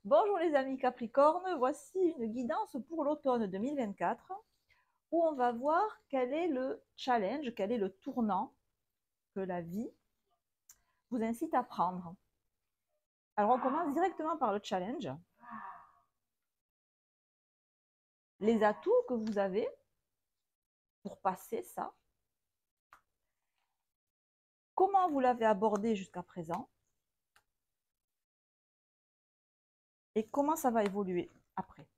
Bonjour les amis Capricorne, voici une guidance pour l'automne 2024 où on va voir quel est le challenge, quel est le tournant que la vie vous incite à prendre. Alors on commence directement par le challenge. Les atouts que vous avez pour passer ça. Comment vous l'avez abordé jusqu'à présent et comment ça va évoluer après.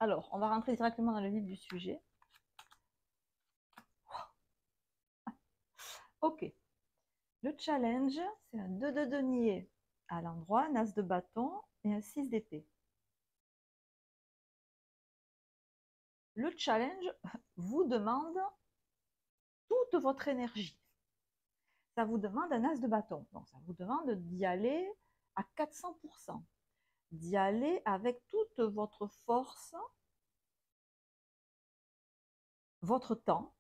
Alors, on va rentrer directement dans le vif du sujet. Ok. Le challenge, c'est un 2 de denier à l'endroit, un as de bâton et un 6 d'épée. Le challenge vous demande toute votre énergie. Ça vous demande un as de bâton. Donc, ça vous demande d'y aller à 400%, d'y aller avec toute votre force, votre temps,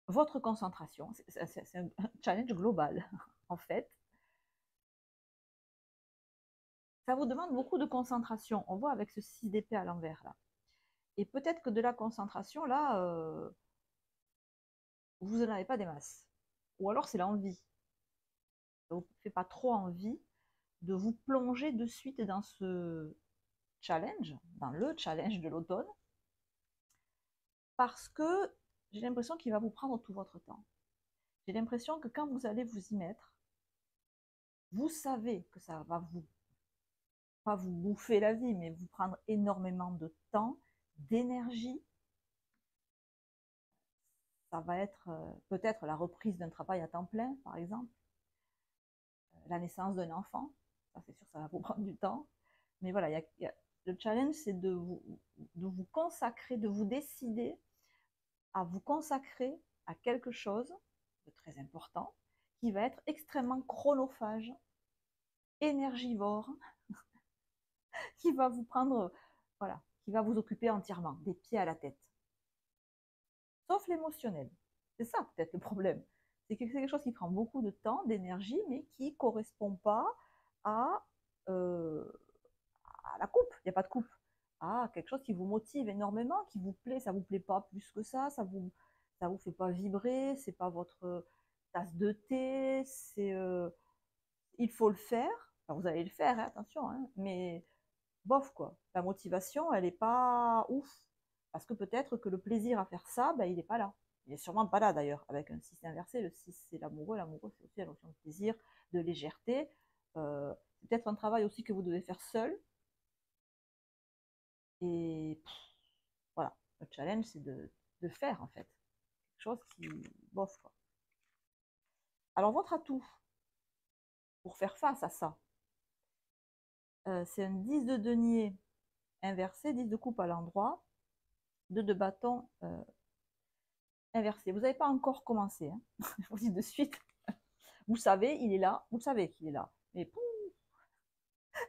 votre concentration. C'est un challenge global, en fait. Ça vous demande beaucoup de concentration. On voit avec ce 6 d'épée à l'envers, là. Et peut-être que de la concentration, là, vous n'en avez pas des masses. Ou alors, c'est l'envie. Ça ne vous fait pas trop envie de vous plonger de suite dans ce challenge, dans le challenge de l'automne, parce que j'ai l'impression qu'il va vous prendre tout votre temps. J'ai l'impression que quand vous allez vous y mettre, vous savez que ça va vous, pas vous bouffer la vie, mais vous prendre énormément de temps, d'énergie. Ça va être peut-être la reprise d'un travail à temps plein, par exemple, la naissance d'un enfant. Ça, c'est sûr, ça va vous prendre du temps. Mais voilà, le challenge, c'est de vous consacrer, de vous décider à vous consacrer à quelque chose de très important qui va être extrêmement chronophage, énergivore, qui va vous prendre, voilà, qui va vous occuper entièrement, des pieds à la tête. Sauf l'émotionnel. C'est ça peut-être le problème. C'est quelque chose qui prend beaucoup de temps, d'énergie, mais qui ne correspond pas à, euh, à la coupe. Il n'y a pas de coupe. À quelque chose qui vous motive énormément, qui vous plaît. Ça ne vous plaît pas plus que ça vous fait pas vibrer. C'est pas votre tasse de thé. Il faut le faire. Enfin, vous allez le faire, hein, attention, hein, mais bof quoi. La motivation, elle n'est pas ouf. Parce que peut-être que le plaisir à faire ça, ben, il n'est pas là. Il n'est sûrement pas là d'ailleurs. Avec un 6 inversé, le 6 c'est l'amoureux, l'amoureux c'est aussi la notion de plaisir, de légèreté. C'est peut-être un travail aussi que vous devez faire seul. Et voilà, le challenge c'est de faire en fait. Quelque chose qui, bof quoi. Alors votre atout pour faire face à ça, c'est un 10 de denier inversé, 10 de coupe à l'endroit, 2 de bâton inversé. Vous n'avez pas encore commencé, hein. Je vous dis de suite. Vous savez, il est là, vous savez qu'il est là. Mais pouf,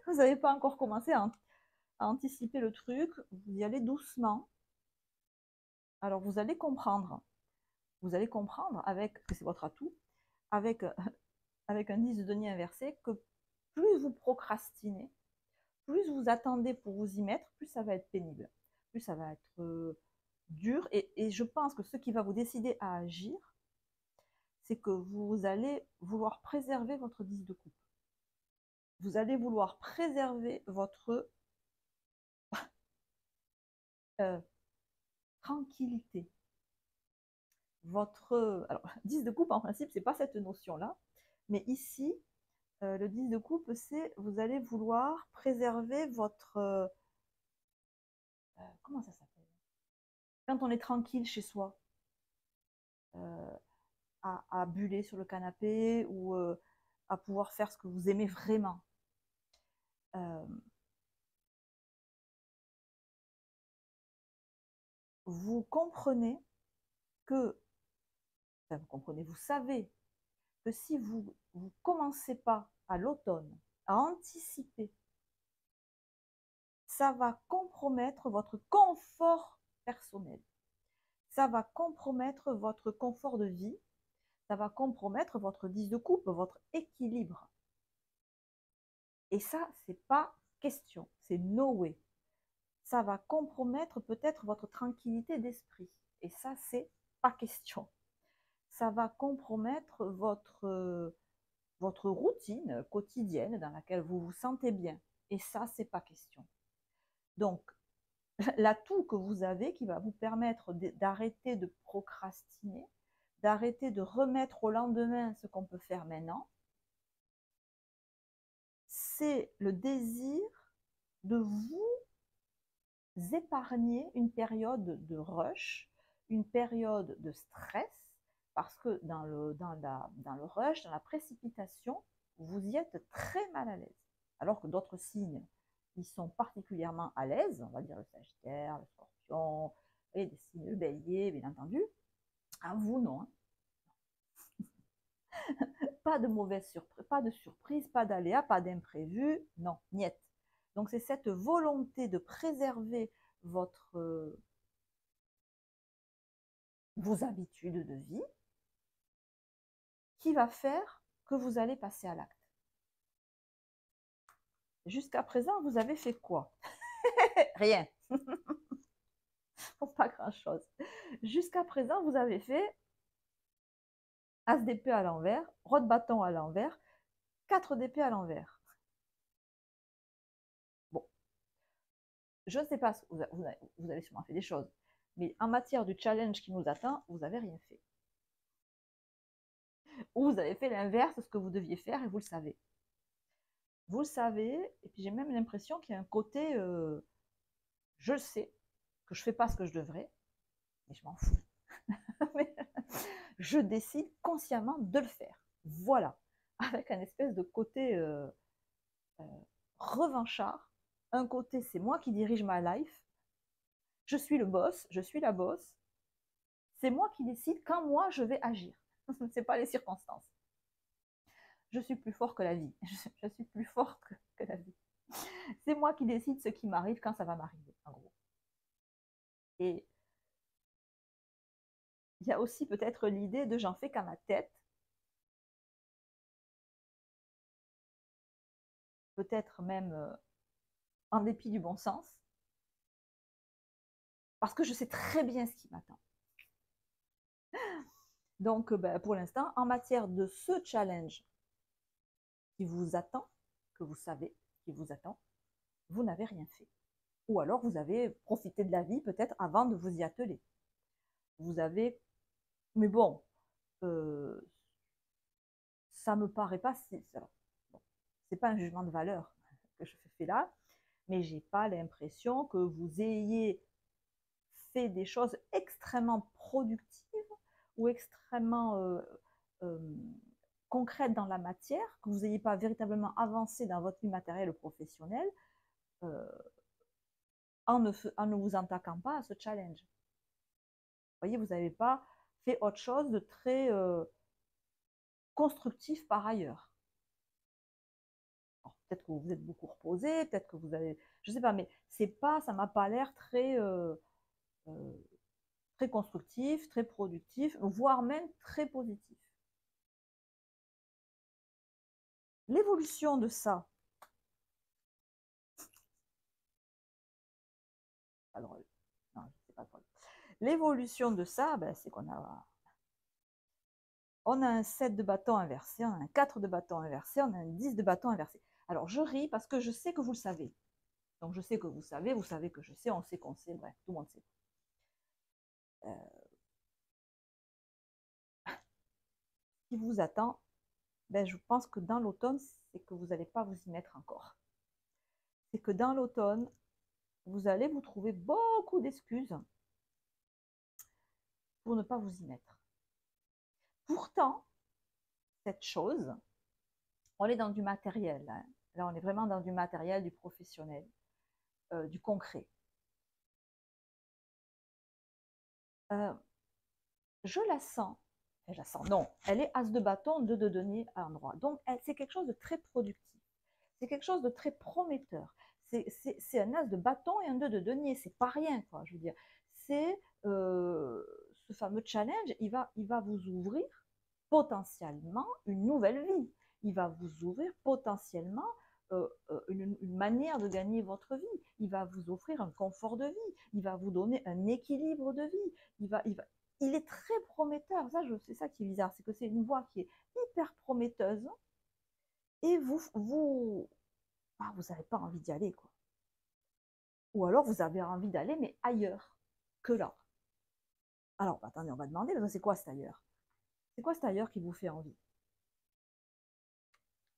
vous n'avez pas encore commencé à anticiper le truc, vous y allez doucement. Alors vous allez comprendre avec, que c'est votre atout, avec, avec un 10 de denier inversé, que plus vous procrastinez, plus vous attendez pour vous y mettre, plus ça va être pénible, plus ça va être dur. Et je pense que ce qui va vous décider à agir, c'est que vous allez vouloir préserver votre 10 de coupe. Vous allez vouloir préserver votre euh, tranquillité. Alors, 10 de coupe, en principe, c'est pas cette notion-là. Mais ici, le 10 de coupe, c'est vous allez vouloir préserver votre... comment ça s'appelle? Quand on est tranquille chez soi, euh, à buller sur le canapé ou à pouvoir faire ce que vous aimez vraiment. Euh, vous comprenez que, enfin, vous comprenez, vous savez que si vous ne commencez pas à l'automne à anticiper, ça va compromettre votre confort personnel. Ça va compromettre votre confort de vie. Ça va compromettre votre 10 de coupe, votre équilibre. Et ça, c'est pas question, c'est no way. Ça va compromettre peut-être votre tranquillité d'esprit. Et ça, c'est pas question. Ça va compromettre votre routine quotidienne dans laquelle vous vous sentez bien. Et ça, c'est pas question. Donc, l'atout que vous avez qui va vous permettre d'arrêter de procrastiner, d'arrêter de remettre au lendemain ce qu'on peut faire maintenant, c'est le désir de vous épargner une période de rush, une période de stress, parce que dans le rush, dans la précipitation, vous y êtes très mal à l'aise. Alors que d'autres signes, ils sont particulièrement à l'aise, on va dire le Sagittaire, le Scorpion, et des signes, le Bélier, bien entendu. À vous, non. Pas de mauvaise surprise, pas de surprise, pas d'aléa, pas d'imprévu, non, niet. Donc c'est cette volonté de préserver vos habitudes de vie qui va faire que vous allez passer à l'acte. Jusqu'à présent, vous avez fait quoi? Rien. Pas grand-chose. Jusqu'à présent, vous avez fait As d'épée à l'envers, roi de bâton à l'envers, 4 d'épée à l'envers. Bon, je ne sais pas, vous avez sûrement fait des choses, mais en matière du challenge qui nous attend, vous n'avez rien fait. Ou vous avez fait l'inverse de ce que vous deviez faire et vous le savez. Vous le savez, et puis j'ai même l'impression qu'il y a un côté, je le sais, que je ne fais pas ce que je devrais, mais je m'en fous. Je décide consciemment de le faire. Voilà, avec un espèce de côté revanchard. Un côté, c'est moi qui dirige ma life. Je suis le boss, je suis la boss. C'est moi qui décide quand moi je vais agir. Ce n'est pas les circonstances. Je suis plus fort que la vie. Je suis plus fort que la vie. C'est moi qui décide ce qui m'arrive quand ça va m'arriver, en gros. Et il y a aussi peut-être l'idée de j'en fais qu'à ma tête. Peut-être même en dépit du bon sens. Parce que je sais très bien ce qui m'attend. Donc, pour l'instant, en matière de ce challenge qui vous attend, que vous savez qui vous attend, vous n'avez rien fait. Ou alors vous avez profité de la vie peut-être avant de vous y atteler. Vous avez, mais bon, ça me paraît pas si. Bon, c'est pas un jugement de valeur que je fais là, mais j'ai pas l'impression que vous ayez fait des choses extrêmement productives ou extrêmement concrètes dans la matière, que vous n'ayez pas véritablement avancé dans votre vie matérielle ou professionnelle en ne vous attaquant pas à ce challenge. Vous voyez, vous n'avez pas fait autre chose de très constructif par ailleurs. Peut-être que vous vous êtes beaucoup reposé, peut-être que vous avez, je ne sais pas, mais c'est pas, ça m'a pas l'air très très constructif, très productif, voire même très positif. L'évolution de ça, alors, non, c'est pas quoi. L'évolution de ça, ben, c'est qu'on on a un 7 de bâton inversé, on a un 4 de bâton inversé, on a un 10 de bâton inversé. Alors, je ris parce que je sais que vous le savez. Donc, je sais que vous savez que je sais, on sait qu'on sait, bref, tout le monde sait. Ce qui vous attend, ben, je pense que dans l'automne, c'est que vous n'allez pas vous y mettre encore. C'est que dans l'automne, vous allez vous trouver beaucoup d'excuses pour ne pas vous y mettre. Pourtant, cette chose, on est dans du matériel. Hein. Là, on est vraiment dans du matériel, du professionnel, du concret. Je la sens, non, elle est as de bâton, 2 de denier à l'endroit. Donc, c'est quelque chose de très productif. C'est quelque chose de très prometteur. C'est un as de bâton et un 2 de denier. C'est pas rien, quoi, je veux dire. C'est ce fameux challenge, il va vous ouvrir potentiellement une nouvelle vie. Il va vous ouvrir potentiellement une manière de gagner votre vie. Il va vous offrir un confort de vie. Il va vous donner un équilibre de vie. Il est très prometteur. Ça, c'est ça qui est bizarre, c'est que c'est une voie qui est hyper prometteuse et vous n'avez pas envie d'y aller, quoi. Ou alors vous avez envie d'aller, mais ailleurs que là. Alors, attendez, on va demander, c'est quoi cet ailleurs? C'est quoi cet ailleurs qui vous fait envie?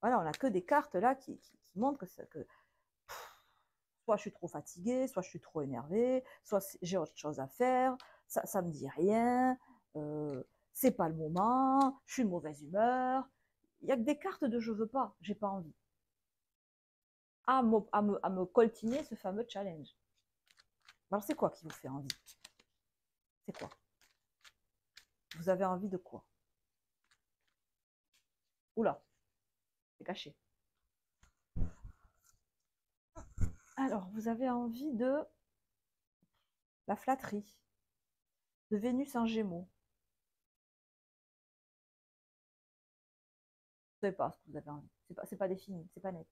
Voilà, on n'a que des cartes là qui montrent que soit je suis trop fatiguée, soit je suis trop énervée, soit j'ai autre chose à faire, ça me dit rien, c'est pas le moment, je suis de mauvaise humeur. Il n'y a que des cartes de je veux pas, j'ai pas envie. À me coltiner ce fameux challenge. Alors c'est quoi qui vous fait envie? C'est quoi? Vous avez envie de quoi? Oula, c'est caché. Alors, vous avez envie de la flatterie, de Vénus en Gémeaux. Vous ne savez pas ce que vous avez envie. C'est pas défini, c'est pas net.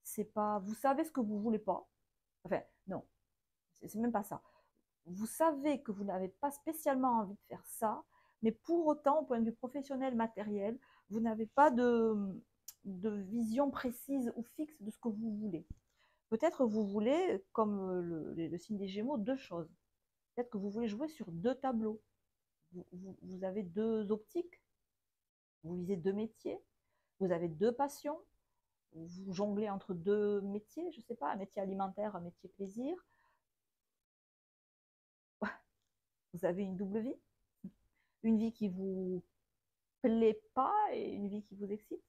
C'est pas. Vous savez ce que vous voulez pas. Enfin, non, c'est même pas ça. Vous savez que vous n'avez pas spécialement envie de faire ça, mais pour autant, au point de vue professionnel, matériel, vous n'avez pas de vision précise ou fixe de ce que vous voulez. Peut-être vous voulez, comme le signe des Gémeaux, deux choses. Peut-être que vous voulez jouer sur deux tableaux. Vous avez deux optiques, vous visez deux métiers, vous avez deux passions, vous jonglez entre deux métiers, je ne sais pas, un métier alimentaire, un métier plaisir. Vous avez une double vie, une vie qui vous plaît pas et une vie qui vous excite.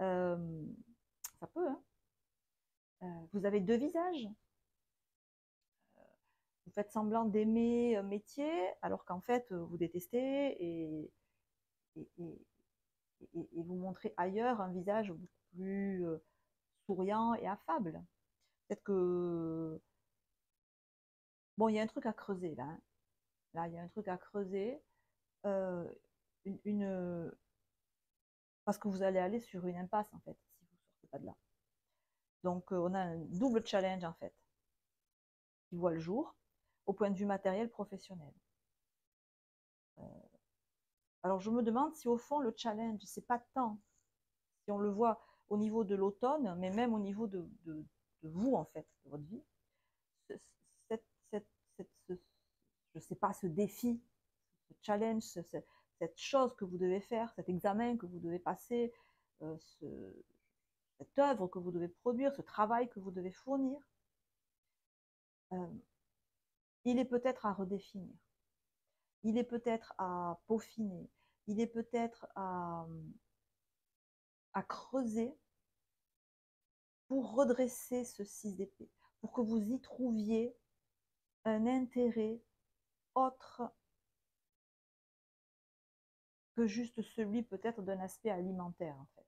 Euh, Ça peut, hein. Vous avez deux visages. Vous faites semblant d'aimer un métier alors qu'en fait vous détestez et vous montrez ailleurs un visage beaucoup plus souriant et affable. Peut-être que bon, il y a un truc à creuser là, hein. Là, il y a un truc à creuser. Euh, parce que vous allez aller sur une impasse en fait si vous ne sortez pas de là. Donc on a un double challenge en fait qui voit le jour au point de vue matériel professionnel. Alors je me demande si au fond le challenge c'est pas tant si on le voit au niveau de l'automne, mais même au niveau de vous en fait, de votre vie, cette, cette, je sais pas, ce défi, ce challenge, cette chose que vous devez faire, cet examen que vous devez passer, euh, ce, cette œuvre que vous devez produire, ce travail que vous devez fournir, euh, il est peut-être à redéfinir, il est peut-être à peaufiner, il est peut-être à creuser pour redresser ce 6 d'épée, pour que vous y trouviez un intérêt autre que juste celui peut-être d'un aspect alimentaire en fait.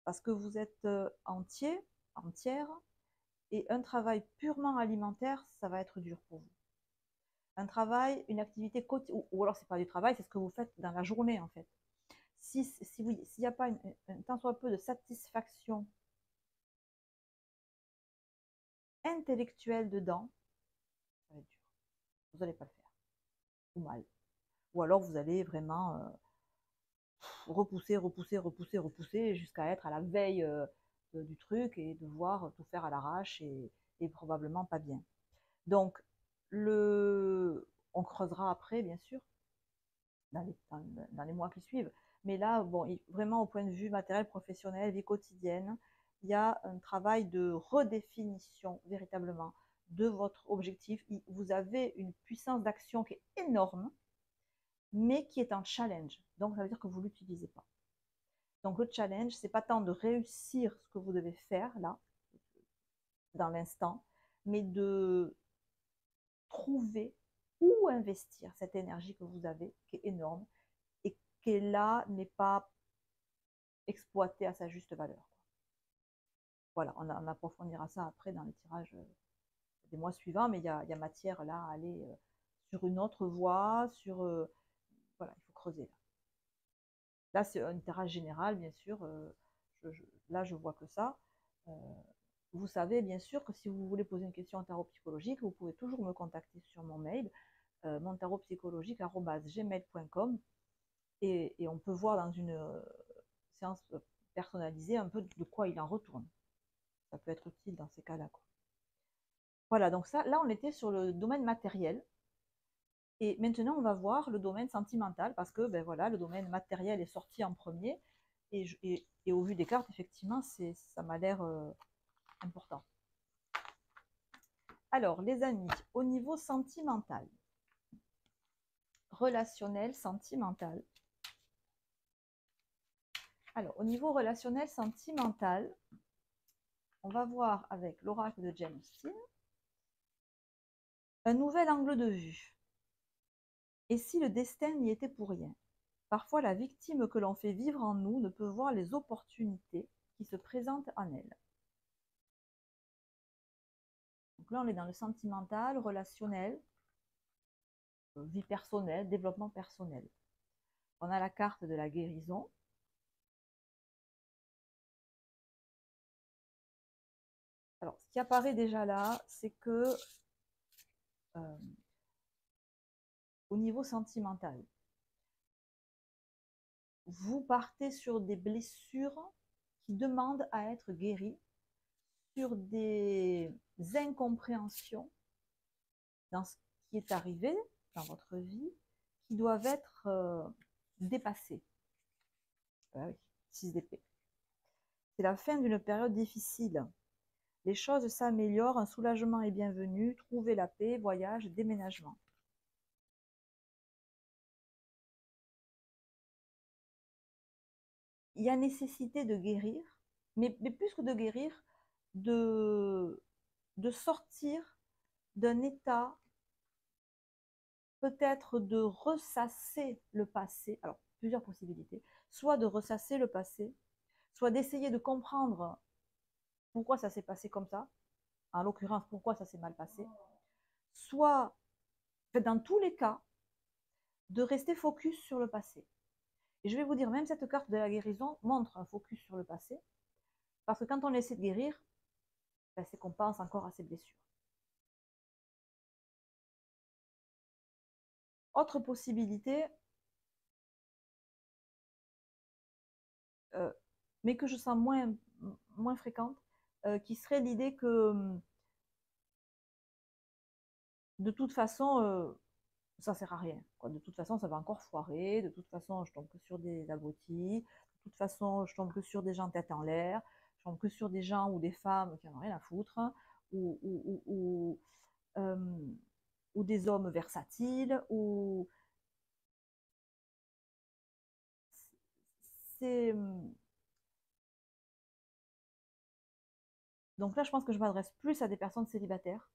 Parce que vous êtes entier, entière, et un travail purement alimentaire, ça va être dur pour vous. Un travail, une activité quotidienne, ou alors c'est pas du travail, c'est ce que vous faites dans la journée en fait. S'il n'y a pas un tant soit peu de satisfaction intellectuelle dedans, ça va être dur. Vous n'allez pas le faire, ou mal. Ou alors vous allez vraiment repousser, repousser, repousser, repousser, jusqu'à être à la veille du truc et devoir tout faire à l'arrache et probablement pas bien. Donc, on creusera après, bien sûr, dans les mois qui suivent. Mais là, bon, vraiment au point de vue matériel, professionnel, vie quotidienne, il y a un travail de redéfinition véritablement de votre objectif. Vous avez une puissance d'action qui est énorme, mais qui est un challenge. Donc, ça veut dire que vous ne l'utilisez pas. Donc, le challenge, c'est pas tant de réussir ce que vous devez faire là, dans l'instant, mais de trouver où investir cette énergie que vous avez, qui est énorme, et qui là n'est pas exploitée à sa juste valeur. Voilà, on approfondira ça après dans les tirages des mois suivants, mais il y a matière là à aller sur une autre voie, voilà, il faut creuser là. Là, c'est un tirage général, bien sûr. là, je vois que ça. Vous savez bien sûr que si vous voulez poser une question en tarot psychologique, vous pouvez toujours me contacter sur mon mail, montarotpsychologique@gmail.com, et on peut voir dans une séance personnalisée un peu de quoi il en retourne. Ça peut être utile dans ces cas-là, quoi. Voilà, donc ça, là, on était sur le domaine matériel. Et maintenant, on va voir le domaine sentimental, parce que ben voilà, le domaine matériel est sorti en premier. Et au vu des cartes, effectivement, ça m'a l'air important. Alors, les amis, au niveau sentimental, relationnel, sentimental. Alors, au niveau relationnel, sentimental, on va voir avec l'oracle de James Steele un nouvel angle de vue. Et si le destin n'y était pour rien? Parfois, la victime que l'on fait vivre en nous ne peut voir les opportunités qui se présentent en elle. Donc là, on est dans le sentimental, relationnel, vie personnelle, développement personnel. On a la carte de la guérison. Alors, ce qui apparaît déjà là, c'est que au niveau sentimental, vous partez sur des blessures qui demandent à être guéries, sur des incompréhensions dans ce qui est arrivé dans votre vie, qui doivent être dépassées. Ah oui, 6 d'épée. C'est la fin d'une période difficile. Les choses s'améliorent, un soulagement est bienvenu, trouvez la paix, voyage, déménagement. Il y a nécessité de guérir, mais plus que de guérir, de sortir d'un état, peut-être de ressasser le passé. Alors, plusieurs possibilités. Soit de ressasser le passé, soit d'essayer de comprendre pourquoi ça s'est passé comme ça, en l'occurrence, pourquoi ça s'est mal passé. Soit, dans tous les cas, de rester focus sur le passé. Et je vais vous dire, même cette carte de la guérison montre un focus sur le passé, parce que quand on essaie de guérir, ben, c'est qu'on pense encore à ses blessures. Autre possibilité, mais que je sens moins fréquente, qui serait l'idée que de toute façon, ça ne sert à rien, quoi. De toute façon, ça va encore foirer. De toute façon, je tombe que sur des abrutis. De toute façon, je tombe que sur des gens tête en l'air. Je tombe que sur des gens ou des femmes qui n'en ont rien à foutre, euh, ou des hommes versatiles. C'est... Donc là, je pense que je m'adresse plus à des personnes célibataires.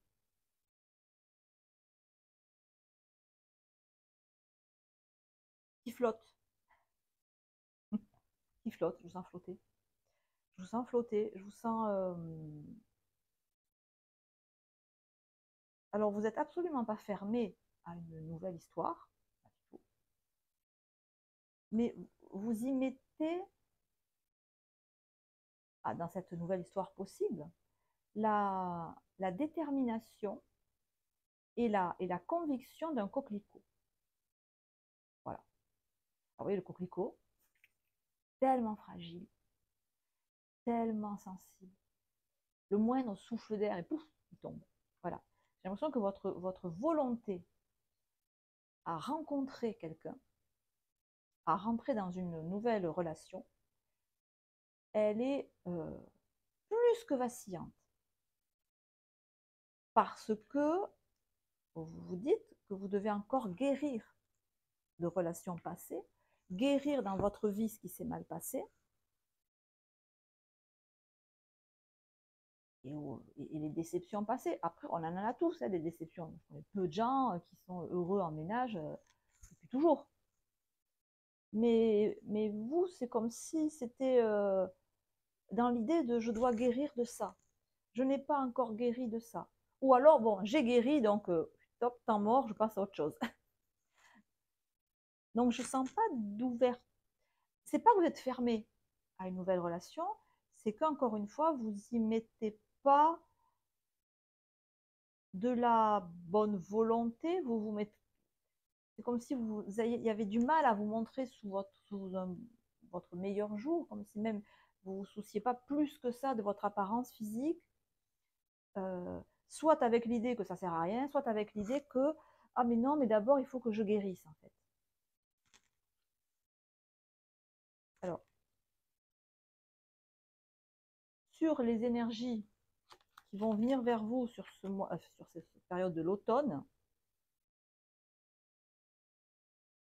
Qui flottent. Qui flottent, je vous sens flotter. Je vous sens flotter, je vous sens... Alors, vous n'êtes absolument pas fermé à une nouvelle histoire, pas du tout. Mais vous y mettez, dans cette nouvelle histoire possible, la détermination et la conviction d'un coquelicot. Voilà. Alors, vous voyez, le coquelicot, tellement fragile, tellement sensible. Le moindre souffle d'air et pouf, il tombe. Voilà. J'ai l'impression que votre volonté à rencontrer quelqu'un, à rentrer dans une nouvelle relation, elle est plus que vacillante. Parce que vous vous dites que vous devez encore guérir de relations passées, guérir dans votre vie ce qui s'est mal passé, et les déceptions passées. Après, on en a tous, des déceptions. Il y a peu de gens qui sont heureux en ménage depuis toujours. Mais vous, c'est comme si c'était dans l'idée de je dois guérir de ça. Je n'ai pas encore guéri de ça. Ou alors, bon, j'ai guéri, donc top, temps mort, je passe à autre chose. Donc, je ne sens pas d'ouverture. C'est pas que vous êtes fermé à une nouvelle relation, c'est qu'encore une fois, vous n'y mettez pas de la bonne volonté, vous vous mettez, c'est comme si il y avait du mal à vous montrer votre meilleur jour, comme si même vous vous souciez pas plus que ça de votre apparence physique, soit avec l'idée que ça sert à rien, soit avec l'idée que ah mais non, mais d'abord il faut que je guérisse en fait. Alors, sur les énergies qui vont venir vers vous sur ce mois, sur cette période de l'automne,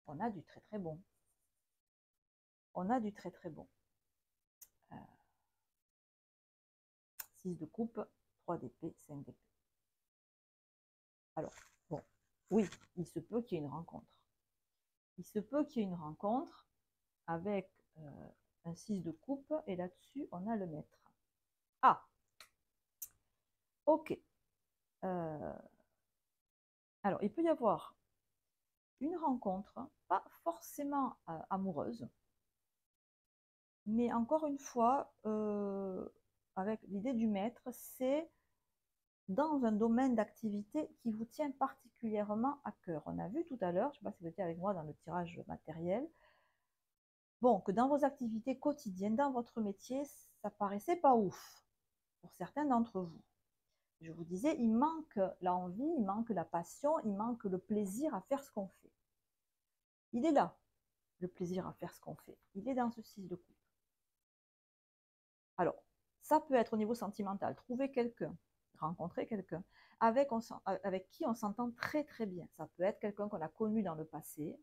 on a du très très bon. On a du très très bon. 6 de coupe, 3 d'épée, 5 d'épée. Alors, bon, oui, il se peut qu'il y ait une rencontre. Il se peut qu'il y ait une rencontre avec un 6 de coupe et là-dessus, on a le maître. Ah, ok. Alors, il peut y avoir une rencontre, pas forcément amoureuse, mais encore une fois, avec l'idée du maître, c'est dans un domaine d'activité qui vous tient particulièrement à cœur. On a vu tout à l'heure, je ne sais pas si vous étiez avec moi dans le tirage matériel, bon, que dans vos activités quotidiennes, dans votre métier, ça paraissait pas ouf pour certains d'entre vous. Je vous disais, il manque l'envie, il manque la passion, il manque le plaisir à faire ce qu'on fait. Il est là, le plaisir à faire ce qu'on fait. Il est dans ce 6 de coupe. Alors, ça peut être au niveau sentimental. Trouver quelqu'un, rencontrer quelqu'un avec qui on s'entend très très bien. Ça peut être quelqu'un qu'on a connu dans le passé,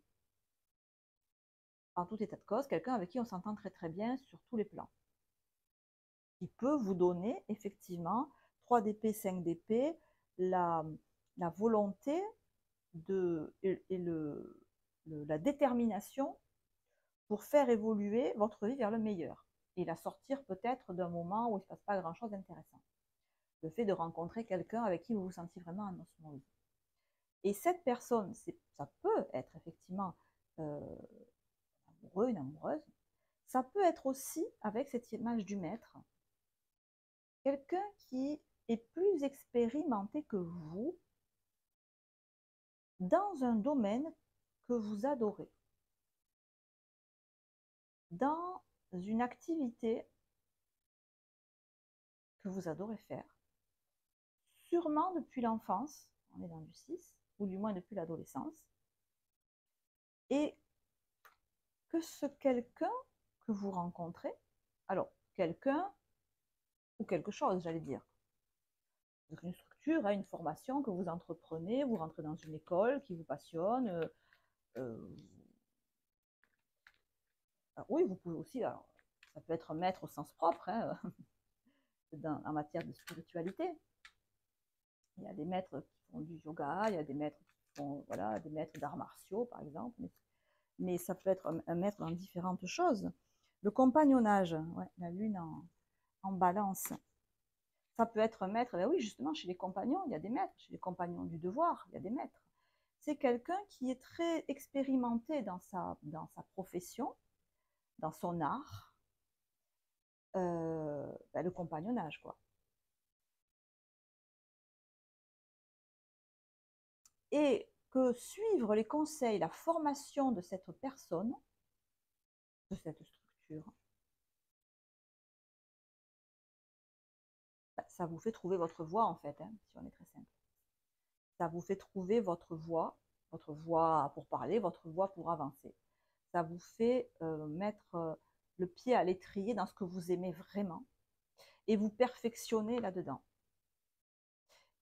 en tout état de cause, quelqu'un avec qui on s'entend très très bien sur tous les plans. Qui peut vous donner effectivement 3 d'épée, 5 d'épée, la volonté la détermination pour faire évoluer votre vie vers le meilleur et la sortir peut-être d'un moment où il ne se passe pas grand-chose d'intéressant. Le fait de rencontrer quelqu'un avec qui vous vous sentez vraiment en osmose. Et cette personne, ça peut être effectivement amoureux, une amoureuse, ça peut être aussi, avec cette image du maître, quelqu'un qui est plus expérimenté que vous dans un domaine que vous adorez, dans une activité que vous adorez faire, sûrement depuis l'enfance, on est dans du 6, ou du moins depuis l'adolescence, et que ce quelqu'un que vous rencontrez, alors quelqu'un ou quelque chose, j'allais dire, une structure, une formation que vous entreprenez, vous rentrez dans une école qui vous passionne, oui, vous pouvez aussi, alors, ça peut être maître au sens propre, hein, en matière de spiritualité. Il y a des maîtres qui font du yoga, il y a des maîtres qui font, voilà, des maîtres d'arts martiaux, par exemple, mais ça peut être un maître dans différentes choses. Le compagnonnage, ouais, la lune en balance, ça peut être un maître, ben oui, justement, chez les compagnons, il y a des maîtres, chez les compagnons du devoir, il y a des maîtres. C'est quelqu'un qui est très expérimenté dans sa profession, dans son art, ben le compagnonnage, quoi. Et que suivre les conseils, la formation de cette personne, de cette structure, ça vous fait trouver votre voie en fait, hein, si on est très simple. Ça vous fait trouver votre voie pour parler, votre voie pour avancer. Ça vous fait mettre le pied à l'étrier dans ce que vous aimez vraiment et vous perfectionner là-dedans.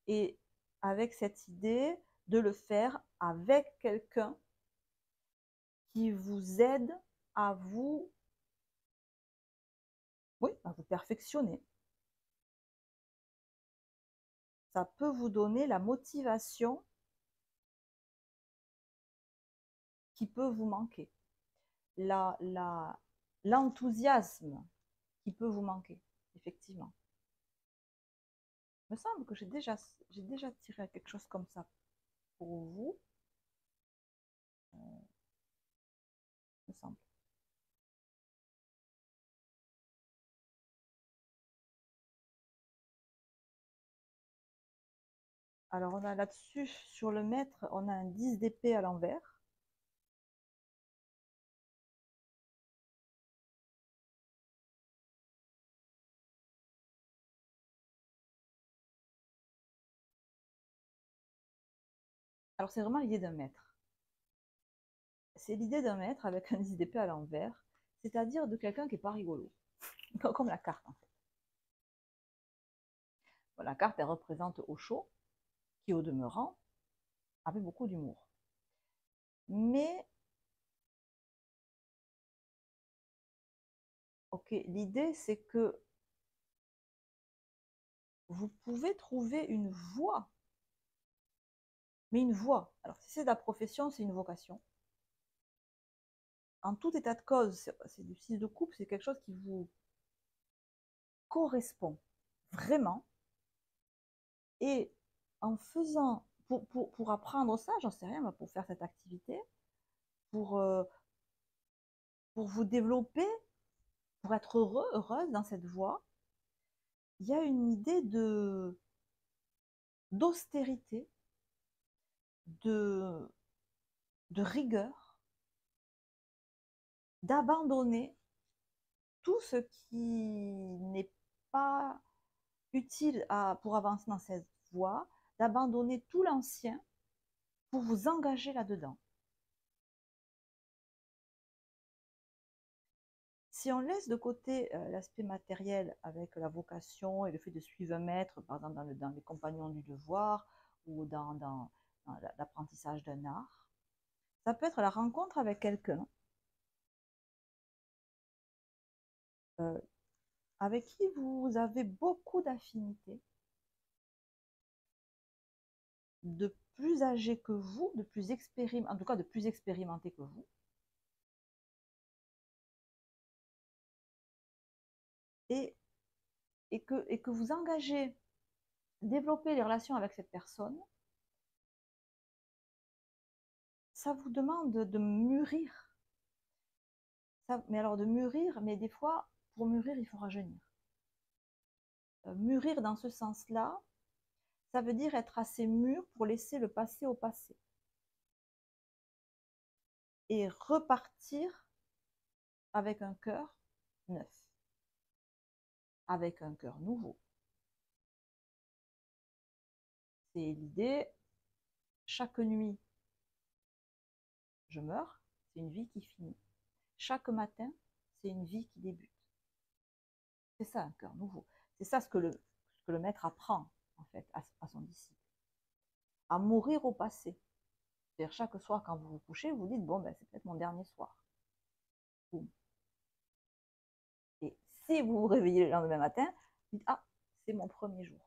Et avec cette idée de le faire avec quelqu'un qui vous aide à vous, oui, à vous perfectionner. Ça peut vous donner la motivation qui peut vous manquer, l'enthousiasme qui peut vous manquer, effectivement. Il me semble que j'ai déjà tiré quelque chose comme ça pour vous. Il me semble. Alors, on a là-dessus, sur le maître, on a un 10 d'épée à l'envers. Alors, c'est vraiment l'idée d'un maître. C'est l'idée d'un maître avec un 10 d'épée à l'envers, c'est-à-dire de quelqu'un qui n'est pas rigolo, comme la carte en fait. Bon, la carte, elle représente Osho, qui au demeurant avait beaucoup d'humour. Mais, ok, l'idée c'est que vous pouvez trouver une voie, mais une voie. Alors, si c'est de la profession, c'est une vocation. En tout état de cause, c'est du 6 de coupe, c'est quelque chose qui vous correspond vraiment. Et en faisant, pour apprendre ça, j'en sais rien, pour faire cette activité, pour, euh, pour vous développer, pour être heureux, heureuse dans cette voie, il y a une idée d'austérité, de, de rigueur, d'abandonner tout ce qui n'est pas utile pour avancer dans cette voie, d'abandonner tout l'ancien pour vous engager là-dedans. Si on laisse de côté l'aspect matériel avec la vocation et le fait de suivre un maître, par exemple dans les compagnons du devoir ou dans l'apprentissage d'un art, ça peut être la rencontre avec quelqu'un euh, avec qui vous avez beaucoup d'affinités, de plus âgé que vous, de plus expérimenté, en tout cas de plus expérimenté que vous, et, et que vous engagez, développer les relations avec cette personne, ça vous demande de mûrir. Ça, mais alors de mûrir, mais des fois, pour mûrir, il faut rajeunir. Mûrir dans ce sens-là, ça veut dire être assez mûr pour laisser le passé au passé et repartir avec un cœur neuf, avec un cœur nouveau. C'est l'idée, chaque nuit, je meurs, c'est une vie qui finit. Chaque matin, c'est une vie qui débute. C'est ça un cœur nouveau. C'est ça ce que le maître apprend en fait à son disciple. À mourir au passé. C'est-à-dire chaque soir quand vous vous couchez, vous dites bon ben c'est peut-être mon dernier soir. Boum. Et si vous vous réveillez le lendemain matin, vous dites ah c'est mon premier jour.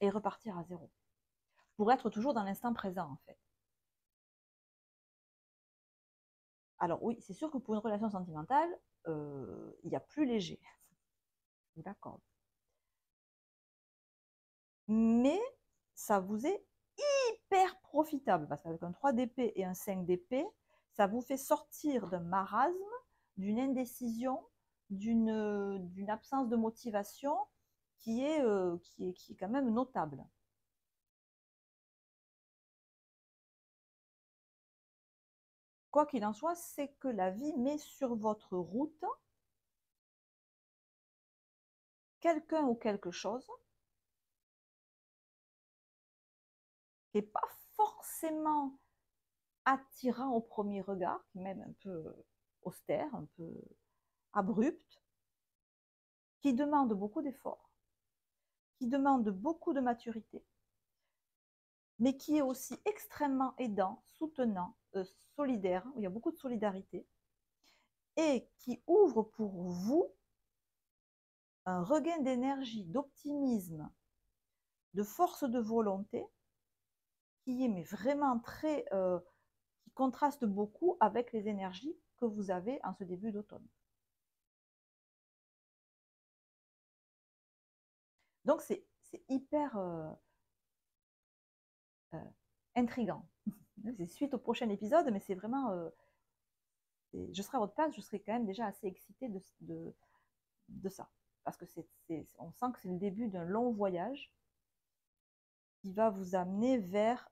Et repartir à zéro. Pour être toujours dans l'instant présent en fait. Alors oui, c'est sûr que pour une relation sentimentale, il y a plus léger. D'accord. Mais ça vous est hyper profitable parce qu'avec un 3 d'épée et un 5 d'épée, ça vous fait sortir d'un marasme, d'une indécision, d'une absence de motivation qui est quand même notable. Quoi qu'il en soit, c'est que la vie met sur votre route quelqu'un ou quelque chose qui n'est pas forcément attirant au premier regard, qui est même un peu austère, un peu abrupt, qui demande beaucoup d'efforts, qui demande beaucoup de maturité, mais qui est aussi extrêmement aidant, soutenant, solidaire, où il y a beaucoup de solidarité, et qui ouvre pour vous un regain d'énergie, d'optimisme, de force de volonté, qui est mais vraiment très, qui contraste beaucoup avec les énergies que vous avez en ce début d'automne. Donc c'est hyper intriguant. C'est suite au prochain épisode, mais c'est vraiment, je serai à votre place, je serai quand même déjà assez excitée de ça. Parce que on sent que c'est le début d'un long voyage qui va vous amener vers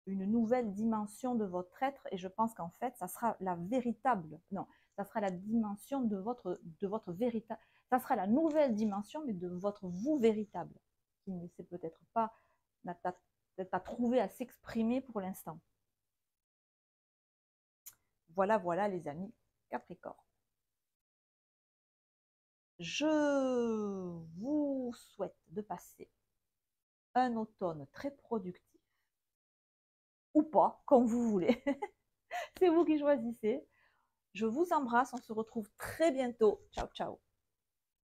une nouvelle dimension de votre être. Et je pense qu'en fait, ça sera la véritable, non, ça sera la dimension de votre véritable, ça sera la nouvelle dimension, mais de votre vous véritable, qui ne s'est peut-être pas, n'a peut-être pas trouvé à s'exprimer pour l'instant. Voilà, voilà les amis Capricorne. Je vous souhaite de passer un automne très productif, ou pas, comme vous voulez. C'est vous qui choisissez. Je vous embrasse, on se retrouve très bientôt. Ciao, ciao.